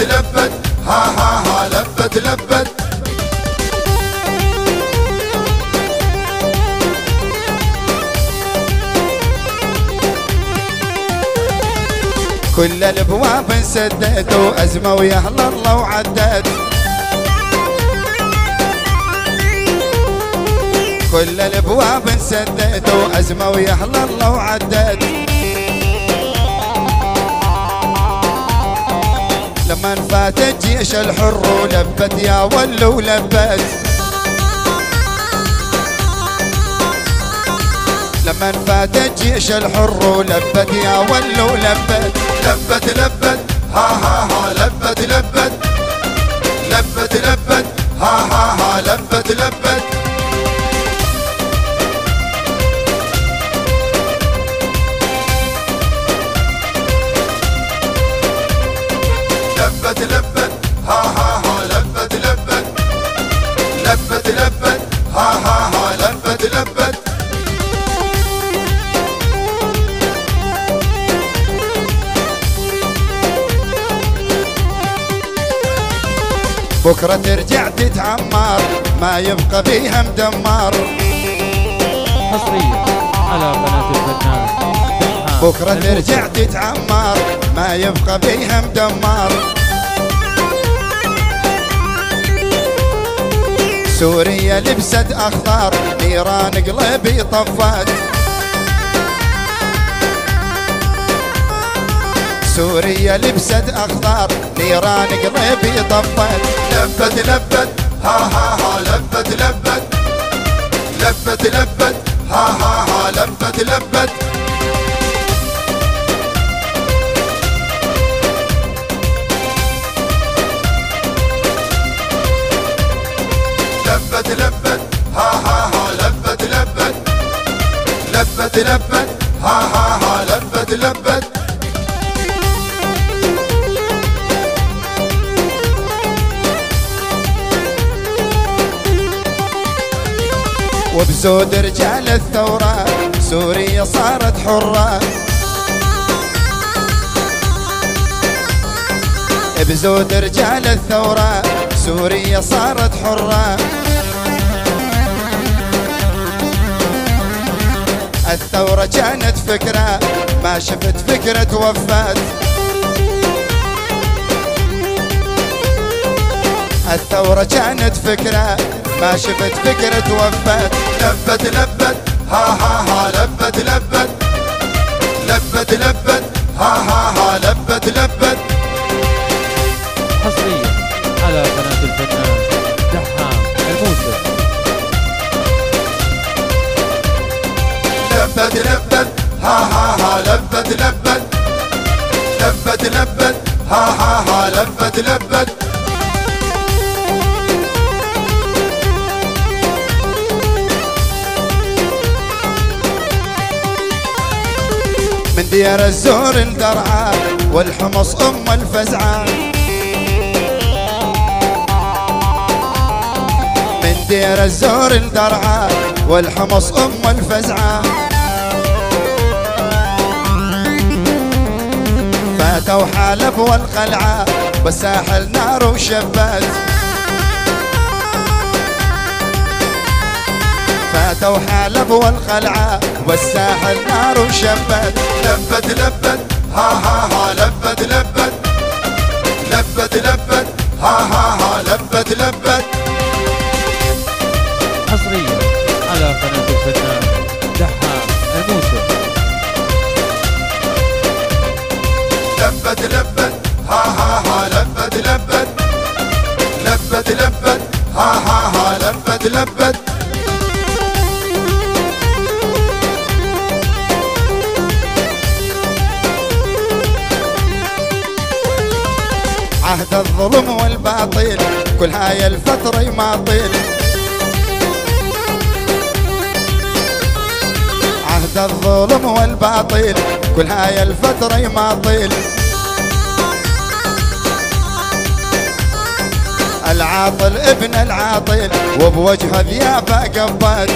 لبت لبت ها ها ها لبت لبت. كل الابواب انسدت وازمه ويا اهل الله وعدت. كل الابواب انسدت وازمه ويا اهل الله وعدت. لما فاتت جيش الحر ولبت يا ول ولبت. لما فاتت جيش الحر ولبت يا ول ولبت. لبت لبت ها ها ها لبت لبت. لبت لبت ها ها ها لبت لبت. لبت لبت ها ها ها لبت لبت. لبت لبت ها ها ها لبت لبت. بكرة ترجع تتعمر ما يبقى بيها مدمر. حصريا على قناة الفنان. بكرة ترجع تتعمر ما يبقى بيها مدمر. سوريا لبست اخضر نيران قلبي طفت. سوريا لبست اخضر نيران قلبي طفت. لبت لبت ها ها ها لبت لبت. لبت لبت ها ها ها لبت لبت. لبت لبت ها ها ها لبت لبت. لبت لبت ها ها ها لبت لبت. وبزود رجال الثورة سوريا صارت حرة. بزود رجال الثورة سوريا صارت حرة. الثورة كانت فكرة ما شفت فكرة وفات. الثورة كانت فكرة ما شفت فكرة وفات. لبت لبت ها ها ها لبت لبت. لبت لبت ها ها ها لبت لبت. حصريا على قناة الفنان دحام الموسى. لبت لبت ها ها ها لبت لبت. لبت لبت ها ها ها لبت لبت. من ديار الزور الدرعا والحمص ام الفزعه. من ديار الزور الدرعا والحمص ام الفزعه. فاتوا حلب والقلعه والساحل نار وشبات. فاتوا حلب والقلعه والساحل نار وشبات. لبت لبت ها ها ها لبت لبت. لبت لبت ها ها ها لبت لبت. حصريا على قناة الفنان دحام الموسى. لبت لبت ها ها ها لبت لبت. لبت لبت ها ها ها لبت لبت. عهد الظلم والباطل كل هاي الفترة يماطل. عهد الظلم والباطل كل هاي الفترة يماطل. العاطل ابن العاطل وبوجهه ذيابه قبت.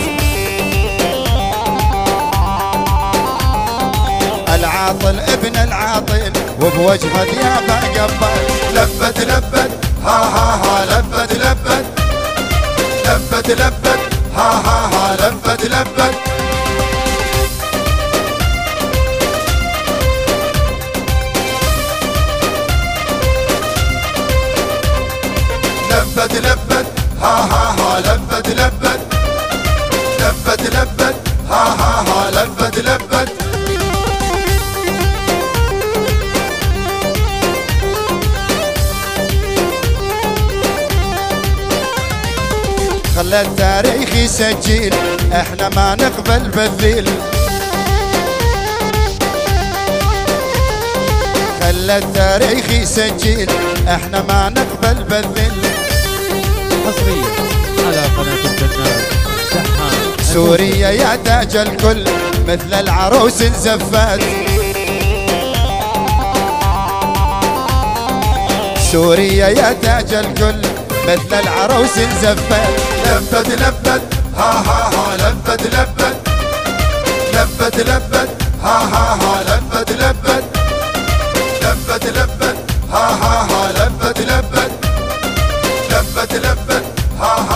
العاطل ابن العاطل وبوجهه ثيابه قبل. لبت لبت ها ها ها لبت لبت لبت لبت ها ها ها لبت لبت. لبت لبت ها ها ها لبت لبت لبت لبت ها ها ها لبت لبت. خلى التاريخ يسجل احنا ما نقبل بالذل. خلى التاريخ يسجل احنا ما نقبل بالذل. حصريا على قناة الفنان دحام. سوريا يا تاج الكل مثل العروس الزفات. سوريا يا تاج الكل مثل العروس الزفات. لبت لبت ها ها ها لبت لبت لبت لبت ها ها ها لبت لبت لبت لبت ها ها ها لبت لبت لبت لبت ها ها